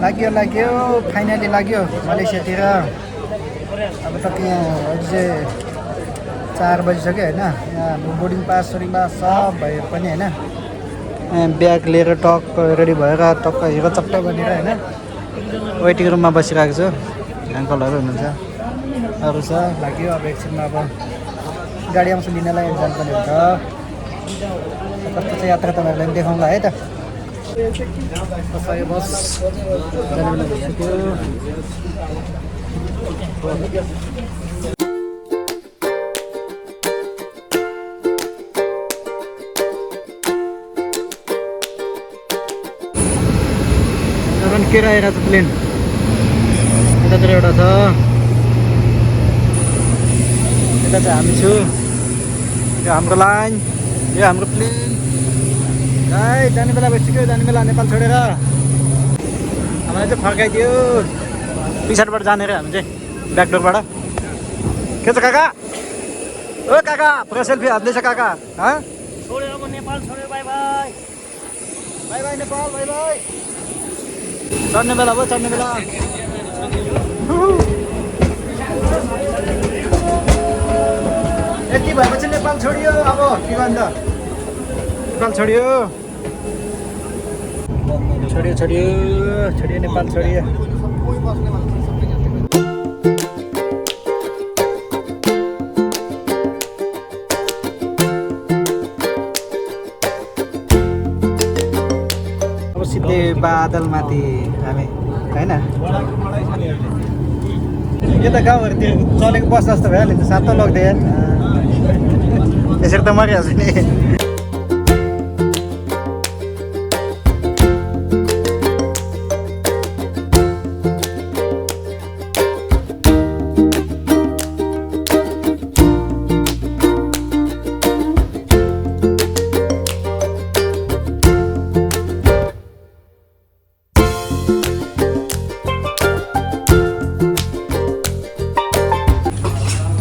लाग्यो फाइनली लाग्यो मलेसियातिर। अब त त्यहाँ अझै 4 बजिसक्यो होइन। यहाँ बोर्डिङ पास सब भयो पनि होइन। ब्याग लिएर टक्क रेडी भएर टक्क हिरो चट्ट बनेर होइन वेटिङ रुममा बसिरहेको छु। अङ्कलहरू हुनुहुन्छ, अरू छ लाग्यो। अब एकछिनमा अब गाडी आउँछ लिनलाई जानुपर्ने हुन्छ। कस्तो छ यात्रा तपाईँहरूलाई पनि देखाउँला है त। कसरी बस जाने बेला भइसक्यो। के रहेको छ प्लेन यतातिर एउटा छ, यता चाहिँ हामी छु। यो हाम्रो लाइन, यो हाम्रो प्लेन। है जाने बेला भइसक्यो, जाने बेला नेपाल छोडेर। हामीलाई चाहिँ फर्काइदियो पछाडिबाट जाने रे हामी चाहिँ ब्याकडोरबाट। के छ काका? ओ काका पुरा सेल्फी हाल्दैछ काका। छोडेर म नेपाल छोडेर by by by by Nepal by by. चढ्ने बेला भयो, चढ्ने बेला। यति भएपछि नेपाल छोडियो। अब के गर्नु त, नेपाल छोडियो छोडियो छोडियो छोडियो नेपाल छोडियो। अब सिधै बादलमाथि हामी होइन। यो त गाउँहरूतिर चलेको बस जस्तो भइहाल्यो नि, सातो लग्दैन यसरी त मरिहाल्छ नि।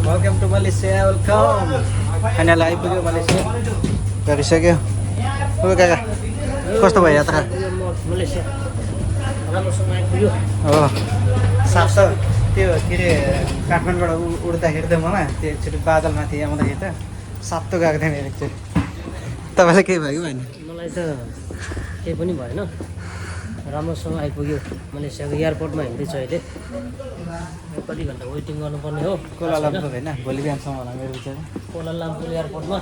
Welcome to Malaysia, welcome. Finally आइपुग्यो मलेसिया, गरिसक्यो। हो काका कस्तो भयो यात्रा? मलेसिया राम्रोसँग आइपुग्यो। हो साफ छ त्यो के अरे काठमाडौँबाट उड्दाखेरि त मलाई त्यो एकचोटि बादलमाथि आउँदाखेरि त सातो गएको थियो मेरो एकचोटि। तपाईँलाई केही भयो भएन? मलाई त केही पनि भएन, राम्रोसँग आइपुग्यो। मलेसियाको एयरपोर्टमा हिँड्दैछु अहिले। कति घन्टा वेटिङ गर्नुपर्ने हो कोलालम्पुर होइन, भोलि बिहानसम्म होला मेरो विचार। कोलालम्पुर एयरपोर्टमा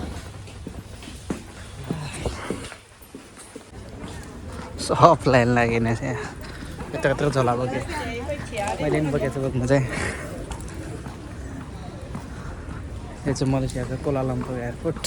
सब लाइन लागेन यहाँ। यत्र यत्र झोला बोकेँ, मैले पनि बोकेको छु बोक्नु चाहिँ। यो चाहिँ मलेसियाको कोलालम्पुर एयरपोर्ट।